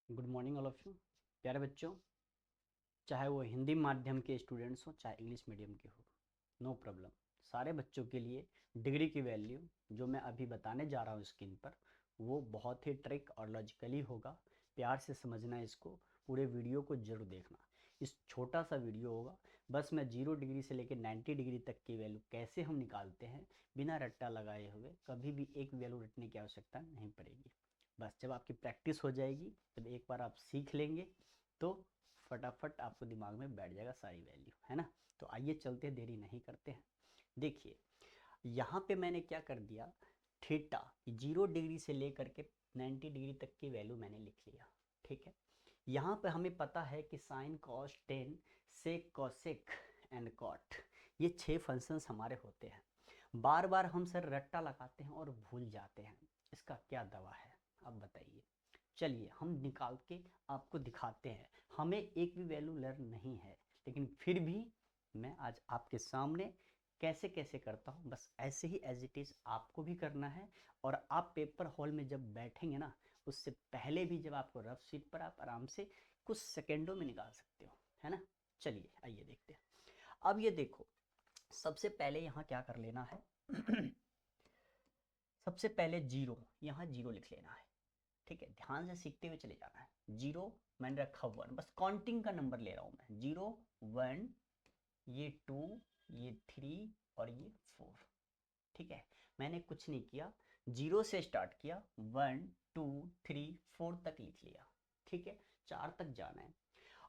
Good morning all of you. प्यारे बच्चों, चाहे वो हिंदी माध्यम के स्टूडेंट्स हो चाहे इंग्लिश मीडियम के हो, नो प्रॉब्लम। सारे बच्चों के लिए डिग्री की वैल्यू जो मैं अभी बताने जा रहा हूँ स्क्रीन पर, वो बहुत ही ट्रिक और लॉजिकली होगा। प्यार से समझना इसको, पूरे वीडियो को जरूर देखना। इस छोटा सा वीडियो होगा, बस मैं 0 डिग्री से लेकर 90 डिग्री तक की वैल्यू कैसे हम निकालते हैं बिना रट्टा लगाए हुए, कभी भी एक वैल्यू रटने की आवश्यकता नहीं पड़ेगी। बस जब आपकी प्रैक्टिस हो जाएगी, जब एक बार आप सीख लेंगे, तो फटाफट आपको दिमाग में बैठ जाएगा सारी वैल्यू, है ना। तो आइए चलते, देरी नहीं करते हैं। देखिए, यहाँ पे मैंने क्या कर दिया, थीटा 0 डिग्री से लेकर के 90 डिग्री तक की वैल्यू मैंने लिख लिया। ठीक है, यहाँ पे हमें पता है कि sine cos tan sec cosec and cot, ये 6 फंक्शंस हमारे होते हैं। बार बार हम सर रट्टा लगाते हैं और भूल जाते हैं, इसका क्या दवा है, अब बताइए। चलिए हम निकाल के आपको दिखाते हैं। हमें एक भी वैल्यू लर्न नहीं है, लेकिन फिर भी मैं आज आपके सामने कैसे कैसे करता हूँ, बस ऐसे ही एज इट इज़ आपको भी करना है। और आप पेपर हॉल में जब बैठेंगे ना, उससे पहले भी जब आपको रफ शीट पर आप आराम से कुछ सेकेंडों में निकाल सकते हो, है ना। चलिए आइए देखते हैं। अब ये देखो, सबसे पहले यहाँ क्या कर लेना है सबसे पहले जीरो, यहाँ जीरो लिख लेना है। ठीक है, ध्यान से सीखते हुए चले जाना है। जीरो मैंने रखा वन, बस काउंटिंग का नंबर ले रहा हूं मैं। 0 1, ये 2, ये 3 और ये 4। ठीक है, मैंने कुछ नहीं किया, जीरो से स्टार्ट किया, 1 2 3 4 तक लिख लिया। ठीक है, 4 तक जाना है।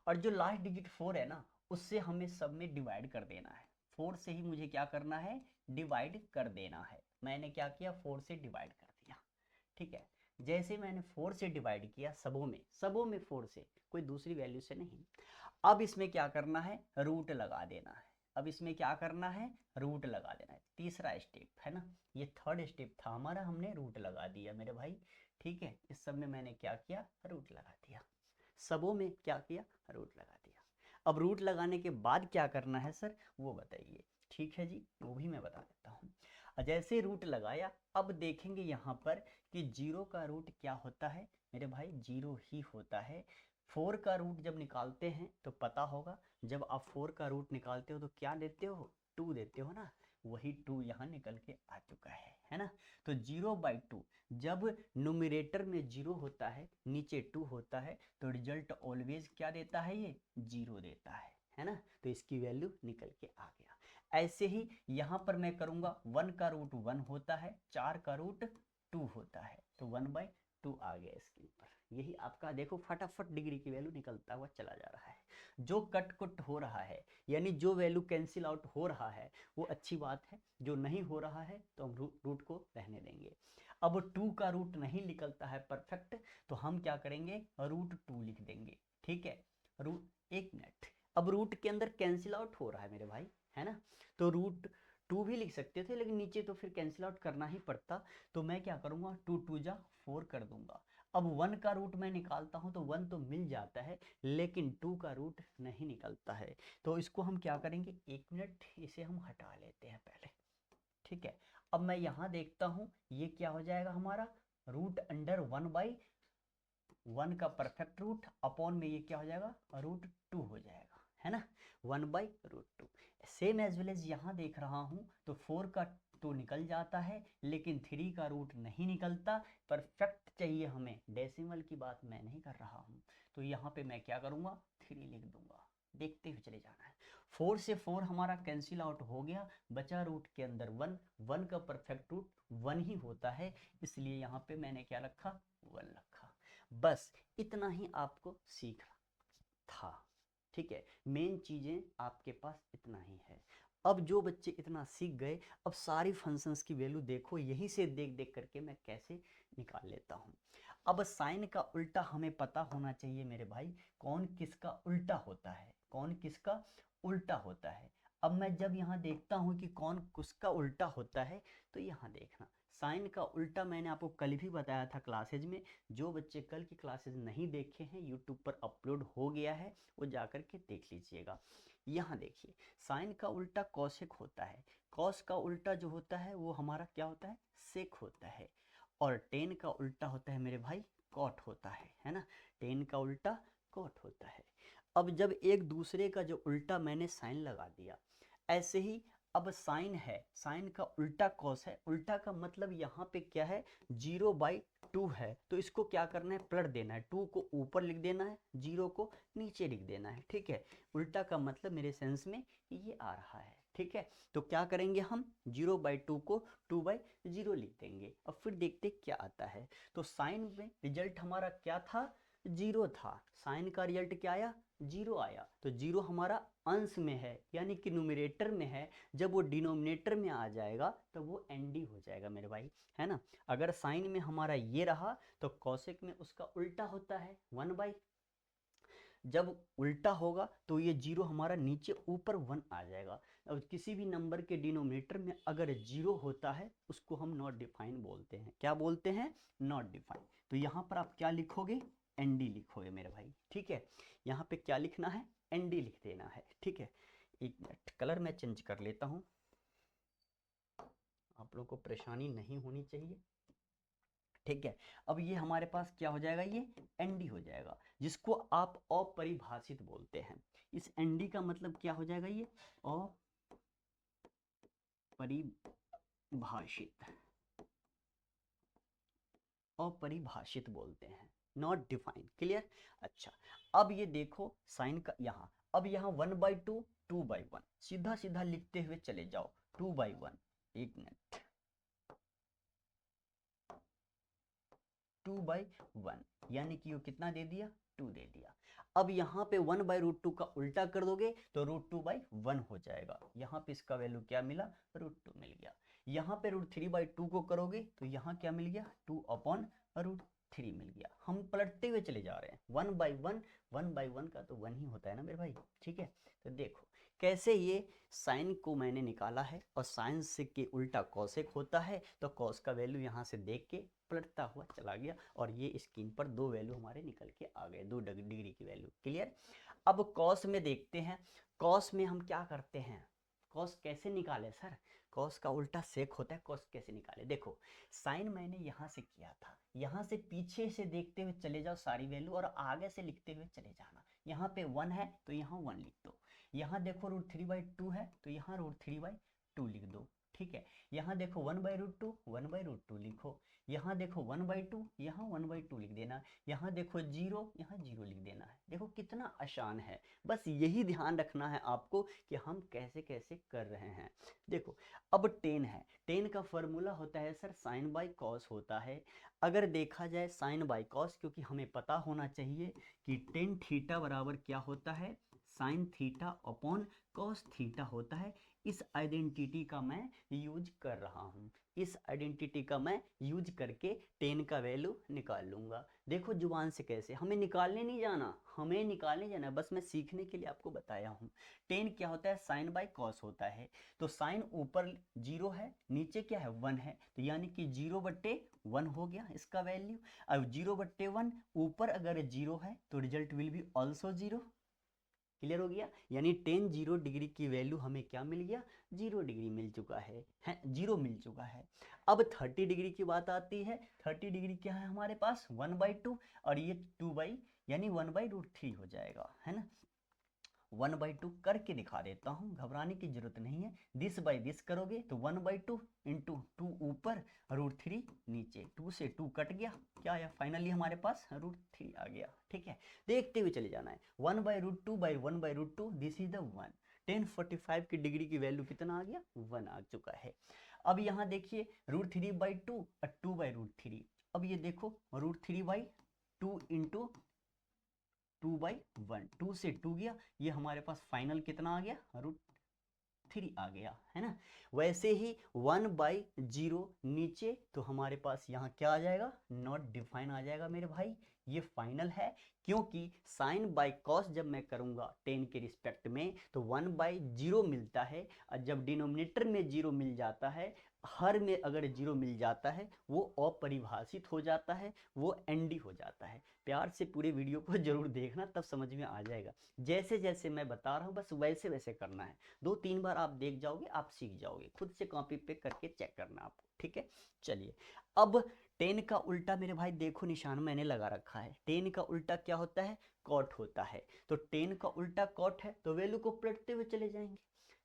और जो लास्ट डिजिट 4 है ना, उससे हमें सब में डिवाइड कर देना है। 4 से ही मुझे क्या करना है, डिवाइड कर देना है। मैंने क्या किया, 4 से डिवाइड कर दिया। ठीक है, जैसे मैंने 4 से डिवाइड किया, सबों में 4 से, कोई दूसरी वैल्यू से नहीं। अब इसमें क्या करना है, रूट लगा देना है। अब इसमें क्या करना है, रूट लगा देना है। तीसरा स्टेप है ना, ये थर्ड स्टेप था हमारा, हमने रूट लगा दिया मेरे भाई। ठीक है, इस सब में मैंने क्या किया, रूट लगा दिया। सबों में क्या किया, रूट लगा दिया। अब रूट लगाने के बाद क्या करना है सर, वो बताइए। ठीक है जी, वो भी मैं बता देता हूँ। जैसे रूट लगाया, अब देखेंगे यहाँ पर कि जीरो का रूट क्या होता है मेरे भाई, जीरो ही होता है। 4 का रूट जब निकालते हैं तो पता होगा, जब आप 4 का रूट निकालते हो तो क्या देते हो, 2 देते हो ना। वही 2 यहाँ निकल के आ चुका है ना। तो 0/2, जब न्यूमरेटर में 0 होता है, नीचे 2 होता है, तो रिजल्ट ऑलवेज क्या देता है, ये 0 देता है ना। तो इसकी वैल्यू निकल के आ गया। ऐसे ही यहाँ पर मैं करूँगा, 1 का रूट 1 होता है, 4 का रूट 2 होता है, तो 1/2 आ गया इसके ऊपर। यही आपका देखो, फटाफट डिग्री की वैल्यू निकलता हुआ चला जा रहा है। जो कट कुट हो रहा है, यानी जो वैल्यू कैंसिल आउट हो रहा है, वो अच्छी बात है। जो नहीं हो रहा है तो हम रूट को रहने देंगे। अब 2 का रूट नहीं निकलता है परफेक्ट, तो हम क्या करेंगे, √2 लिख देंगे। ठीक है, रूट, एक मिनट, अब रूट के अंदर कैंसिल आउट हो रहा है मेरे भाई, है ना। तो √2 भी लिख सकते थे, लेकिन नीचे तो फिर कैंसिल आउट करना ही पड़ता। तो मैं क्या करूंगा, 2 2 जा 4 कर दूंगा। अब 1 का रूट मैं निकालता हूं तो 1 तो मिल जाता है, लेकिन 2 का रूट नहीं निकलता है। तो इसको हम क्या करेंगे, एक मिनट, इसे हम हटा लेते हैं पहले। ठीक है, अब मैं यहां देखता हूं, ये क्या हो जाएगा हमारा, √1/1 का परफेक्ट रूट अपॉन में ये क्या हो जाएगा, √2 हो जाएगा, है ना। 1/√2। सेम एज वेल एज यहाँ देख रहा हूँ, तो 4 का तो निकल जाता है, लेकिन 3 का रूट नहीं निकलता। परफेक्ट चाहिए हमें, डेसिमल की बात मैं नहीं कर रहा हूँ। तो यहाँ पे मैं क्या करूँगा, 3 लिख दूंगा। देखते हुए चले जाना है। 4 से 4 हमारा कैंसिल आउट हो गया, बचा रूट के अंदर 1। 1 का परफेक्ट रूट 1 ही होता है, इसलिए यहाँ पे मैंने क्या रखा, 1 रखा। बस इतना ही आपको सीखना था। ठीक है, मेन चीजें आपके पास इतना ही है। अब जो बच्चे इतना सीख गए, अब सारी फंक्शंस की वैल्यू देखो, यहीं से देख देख करके मैं कैसे निकाल लेता हूँ। अब साइन का उल्टा हमें पता होना चाहिए मेरे भाई, कौन किसका उल्टा होता है, कौन किसका उल्टा होता है। अब मैं जब यहाँ देखता हूँ कि कौन किसका उल्टा होता है, तो यहाँ देखना, साइन का उल्टा मैंने आपको कल भी बताया था क्लासेज में। जो बच्चे कल की क्लासेज नहीं देखे हैं, यूट्यूब पर अपलोड हो गया है, वो जाकर के देख लीजिएगा। यहाँ देखिए, साइन का उल्टा कॉसेक होता है, कॉस का उल्टा जो होता है वो हमारा क्या होता है, सेक होता है। और टेन का उल्टा होता है मेरे भाई कॉट होता है ना, टेन का उल्टा कॉट होता है। अब जब एक दूसरे का जो उल्टा मैंने साइन लगा दिया, ऐसे ही अब साइन है, साइन का उल्टा कॉस है, उल्टा का मतलब यहाँ पे क्या है 0/2 है, तो इसको क्या करना है पलट देना है, 2 को ऊपर लिख देना है, 0 को नीचे लिख देना है, ठीक है। उल्टा का मतलब मेरे सेंस में ये आ रहा है, ठीक है। तो क्या करेंगे हम 0/2 को 2/0 लिख देंगे, अब फिर देखते क्या आता है। तो साइन में रिजल्ट हमारा क्या था 0 था, साइन का रिजल्ट क्या आया 0 आया, तो 0 हमारा अंश में है यानी कि न्यूमरेटर में है, जब वो डिनोमिनेटर में आ जाएगा तो वो एनडी हो जाएगा मेरे भाई, है ना। अगर साइन में हमारा ये रहा तो कॉसेक में उसका उल्टा होता है 1/, जब उल्टा होगा तो ये 0 हमारा नीचे ऊपर 1 आ जाएगा। और किसी भी नंबर के डिनोमिनेटर में अगर 0 होता है उसको हम नॉट डिफाइन बोलते हैं, क्या बोलते हैं नॉट डिफाइन। तो यहाँ पर आप क्या लिखोगे एनडी लिखोगे मेरे भाई, ठीक है। यहाँ पे क्या लिखना है एनडी लिख देना है, ठीक है। एक मिनट कलर मैं चेंज कर लेता हूँ, आप लोगों को परेशानी नहीं होनी चाहिए, ठीक है। अब ये हमारे पास क्या हो जाएगा ये एनडी हो जाएगा, जिसको आप अपरिभाषित बोलते हैं। इस एनडी का मतलब क्या हो जाएगा ये अपरिभाषित, अपरिभाषित बोलते हैं, नॉट डिफाइन, क्लियर। अच्छा अब ये देखो साइन का यहाँ, अब यहाँ 1/2 2/1 सीधा सीधा लिखते हुए चले जाओ 2/1, एक मिनट 2/1 यानी कि वो कितना दे दिया 2 दे दिया। अब यहाँ पे 1/√2 का उल्टा कर दोगे तो √2/1 हो जाएगा, यहाँ पे इसका वैल्यू क्या मिला √2 मिल गया। यहाँ पे √3/2 को करोगे तो यहाँ क्या मिल गया 2/√3 मिल गया। हम पलटते हुए चले जा रहे हैं 1/1, 1/1 का तो 1 ही होता है ना मेरे भाई, ठीक है। तो देखो कैसे ये साइन को मैंने निकाला है और साइन से के उल्टा कॉसेक होता है, तो कॉस का वैल्यू यहाँ से देख के पलटता हुआ चला गया और ये स्क्रीन पर 2 वैल्यू हमारे निकल के आ गए, 2 डिग्री की वैल्यू, क्लियर। अब कॉस में देखते हैं, कॉस में हम क्या करते हैं, कॉस कैसे निकाले सर, कॉस का उल्टा सेक होता है, कॉस कैसे निकाले। देखो साइन मैंने यहाँ से किया था, यहाँ से पीछे से देखते हुए चले जाओ सारी वैल्यू और आगे से लिखते हुए चले जाना। यहाँ पे 1 है तो यहाँ 1 लिख दो, यहाँ देखो √3/2 है तो यहाँ √3/2 लिख दो, ठीक है। यहाँ देखो 1/√2 1/√2 लिखो, यहाँ देखो 1/2 यहाँ 1/2 लिख देना, यहाँ देखो 0 यहाँ 0 लिख देना है। देखो कितना आसान है, बस यही ध्यान रखना है आपको कि हम कैसे कैसे कर रहे हैं। देखो अब 10 है, 10 का फॉर्मूला होता है सर साइन बाई कॉस होता है। अगर देखा जाए साइन बाई कॉस, क्योंकि हमें पता होना चाहिए कि टेन थीटा बराबर क्या होता है sine theta upon cos theta होता है। इस आइडेंटिटी का मैं यूज कर रहा हूँ, इस आइडेंटिटी का मैं यूज करके 10 का वैल्यू निकाल लूँगा। देखो जुबान से कैसे, हमें निकालने नहीं जाना, हमें निकालने जाना, बस मैं सीखने के लिए आपको बताया हूँ। 10 क्या होता है साइन बाई कॉस होता है, तो साइन ऊपर 0 है नीचे क्या है 1 है, तो यानी कि 0/1 हो गया इसका वैल्यू। अब 0/1 ऊपर अगर 0 है तो result will be also 0, clear हो गया। यानी 0 डिग्री की वैल्यू हमें क्या मिल गया 0 डिग्री मिल चुका है 0 मिल चुका है। अब 30 डिग्री की बात आती है, 30 डिग्री क्या है हमारे पास 1/2 और ये 2 यानी 1/√3 हो जाएगा, है ना। 1/2 करके दिखा देता हूँ, घबराने की जरूरत नहीं है। दिस बाई दिस करोगे तो 1/2 इंटू 2 ऊपर √3 नीचे, 2 से 2 कट गया, क्या आया फाइनली हमारे पास √3 आ गया, ठीक है। देखते हुए चले जाना है 1/√2 बाई 1/√2 दिस इज द 1। 1045 की डिग्री की वैल्यू कितना आ गया 1 आ चुका है। अब यहाँ देखिए √3/2 और 2/√3, अब ये देखो √3/2 इंटू 2/1, 2 से 2 गया, ये हमारे पास फाइनल कितना आ गया √3 आ गया, है ना। वैसे ही 1/0 नीचे तो हमारे पास यहाँ क्या आ जाएगा नॉट डिफाइन आ जाएगा मेरे भाई, ये फाइनल है। क्योंकि साइन बाई कॉस जब मैं करूंगा 10 के रिस्पेक्ट में तो 1/0 मिलता है, और जब डिनोमिनेटर में 0 मिल जाता है, हर में अगर 0 मिल जाता है वो अपरिभाषित हो जाता है, वो एनडी हो जाता है। प्यार से पूरे वीडियो को जरूर देखना, तब समझ में आ जाएगा। जैसे जैसे मैं बता रहा हूँ बस वैसे वैसे करना है, 2-3 बार आप देख जाओगे आप सीख जाओगे, खुद से कॉपी पे करके चेक करना आपको, ठीक है। चलिए अब 10 का उल्टा मेरे भाई देखो निशान मैंने लगा रखा है, 10 का उल्टा क्या होता है, कॉट होता है। तो 10 का उल्टा कॉट है, तो वैल्यू को पलटते हुए चले जाएंगे।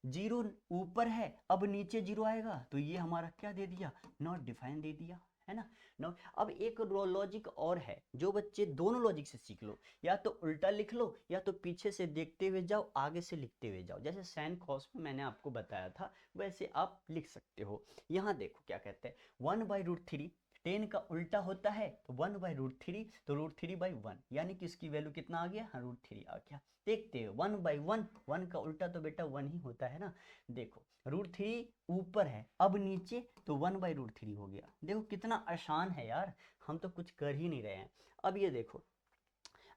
जीरो ऊपर है, अब नीचे जीरो आएगा, तो ये हमारा क्या दे दिया, नॉट डिफाइन दे दिया, है ना। नॉट। अब एक लॉजिक और है, जो बच्चे दोनों लॉजिक से सीख लो, या तो उल्टा लिख लो या तो पीछे से देखते हुए जाओ, आगे से लिखते हुए जाओ। जैसे साइन कॉस में मैंने आपको बताया था, वैसे आप लिख सकते हो। यहाँ देखो क्या कहते हैं, 1/√3, 10 का उल्टा होता है तो 1/√3, तो √3/1, यानी कि इसकी वैल्यू कितना आ गया, √3 आ गया। देखते हैं 1/1, 1 का उल्टा तो बेटा 1 ही होता है ना। देखो √3 ऊपर है, अब नीचे, तो 1/√3 हो गया। देखो कितना आसान है यार, हम तो कुछ कर ही नहीं रहे हैं। अब ये देखो,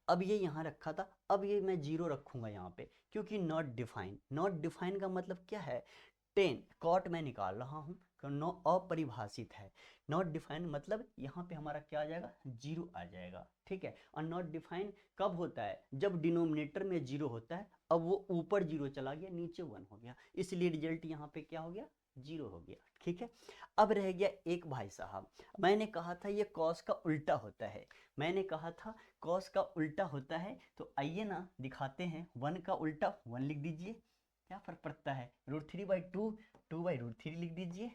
अब ये यहाँ रखा था, अब ये मैं जीरो रखूंगा यहाँ पे, क्योंकि नॉट डिफाइन। नॉट डिफाइन का मतलब क्या है, 10 कॉट मैं निकाल रहा हूँ, नो अपरिभाषित है। नॉट डिफाइन मतलब यहाँ पे हमारा क्या आ जाएगा, जीरो आ जाएगा, ठीक है। और नॉट डिफाइन कब होता है, जब डिनोमिनेटर में जीरो होता है, अब वो ऊपर जीरो चला गया, नीचे 1 हो गया, इसलिए रिजल्ट यहाँ पे क्या हो गया, जीरो हो गया, ठीक है। अब रह गया एक भाई साहब, मैंने कहा था ये कॉस का उल्टा होता है, मैंने कहा था कॉस का उल्टा होता है, तो आइए ना दिखाते हैं। 1 का उल्टा 1 लिख दीजिए, क्या फर्क पड़ता है, √3/2, 2/√3 लिख दीजिए,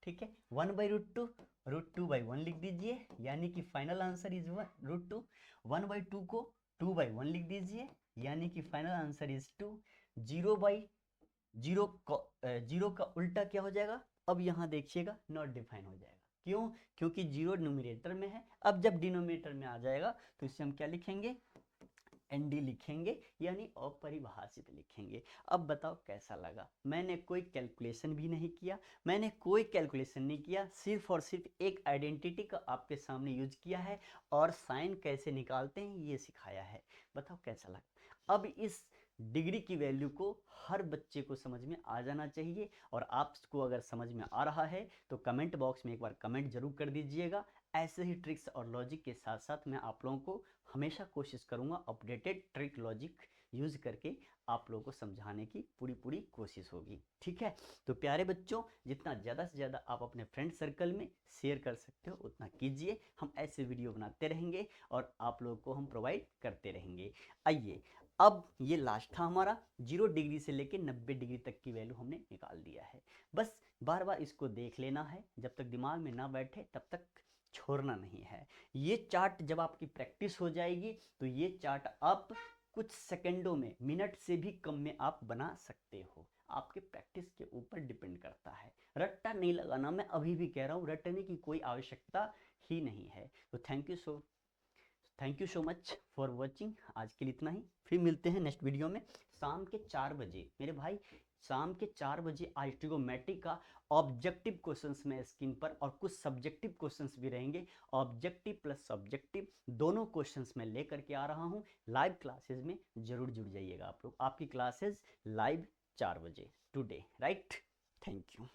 ठीक है। 1/√2, √2/1 लिख दीजिए, यानी कि फाइनल आंसर इज √2। 1/2 को 2/1 लिख दीजिए, यानी कि फाइनल आंसर इज 2। 0/0 जीरो का उल्टा क्या हो जाएगा, अब यहाँ देखिएगा नॉट डिफाइन हो जाएगा। क्यों, क्योंकि जीरो न्यूमरेटर में है, अब जब डिनोमिनेटर में आ जाएगा तो इसे हम क्या लिखेंगे, एनडी लिखेंगे, यानी अपरिभाषित लिखेंगे। अब बताओ कैसा लगा, मैंने कोई कैलकुलेशन भी नहीं किया, मैंने कोई कैलकुलेशन नहीं किया, सिर्फ और सिर्फ एक आइडेंटिटी का आपके सामने यूज किया है और साइन कैसे निकालते हैं ये सिखाया है। बताओ कैसा लगा। अब इस डिग्री की वैल्यू को हर बच्चे को समझ में आ जाना चाहिए, और आपको अगर समझ में आ रहा है तो कमेंट बॉक्स में एक बार कमेंट जरूर कर दीजिएगा। ऐसे ही ट्रिक्स और लॉजिक के साथ साथ मैं आप लोगों को हमेशा कोशिश करूंगा अपडेटेड ट्रिक लॉजिक यूज करके आप लोगों को समझाने की पूरी कोशिश होगी, ठीक है। तो प्यारे बच्चों, जितना ज़्यादा से ज़्यादा आप अपने फ्रेंड सर्कल में शेयर कर सकते हो उतना कीजिए, हम ऐसे वीडियो बनाते रहेंगे और आप लोगों को हम प्रोवाइड करते रहेंगे। आइए, अब ये लास्ट था हमारा, 0 डिग्री से लेके 90 डिग्री तक की वैल्यू हमने निकाल दिया है। बस बार बार इसको देख लेना है, जब तक दिमाग में ना बैठे तब तक छोड़ना नहीं है। ये चार्ट जब आपकी प्रैक्टिस हो जाएगी तो ये चार्ट आप कुछ सेकंडों में, मिनट से भी कम में आप बना सकते हो, आपके प्रैक्टिस के ऊपर डिपेंड करता है। रट्टा नहीं लगाना, मैं अभी भी कह रहा हूँ, रटने की कोई आवश्यकता ही नहीं है। तो thank you so much for watching. आज के लिए इतना ही, फिर मिलते हैं नेक्स्ट वीडियो में शाम के 4 बजे मेरे भाई। शाम के 4 बजे आज ट्रिगोमेट्रिक का ऑब्जेक्टिव क्वेश्चंस में स्क्रीन पर, और कुछ सब्जेक्टिव क्वेश्चंस भी रहेंगे, ऑब्जेक्टिव प्लस सब्जेक्टिव दोनों क्वेश्चंस मैं लेकर के आ रहा हूं लाइव क्लासेस में। जरूर जुड़ जाइएगा आप लोग, आपकी क्लासेस लाइव 4 बजे टुडे, राइट। Thank you.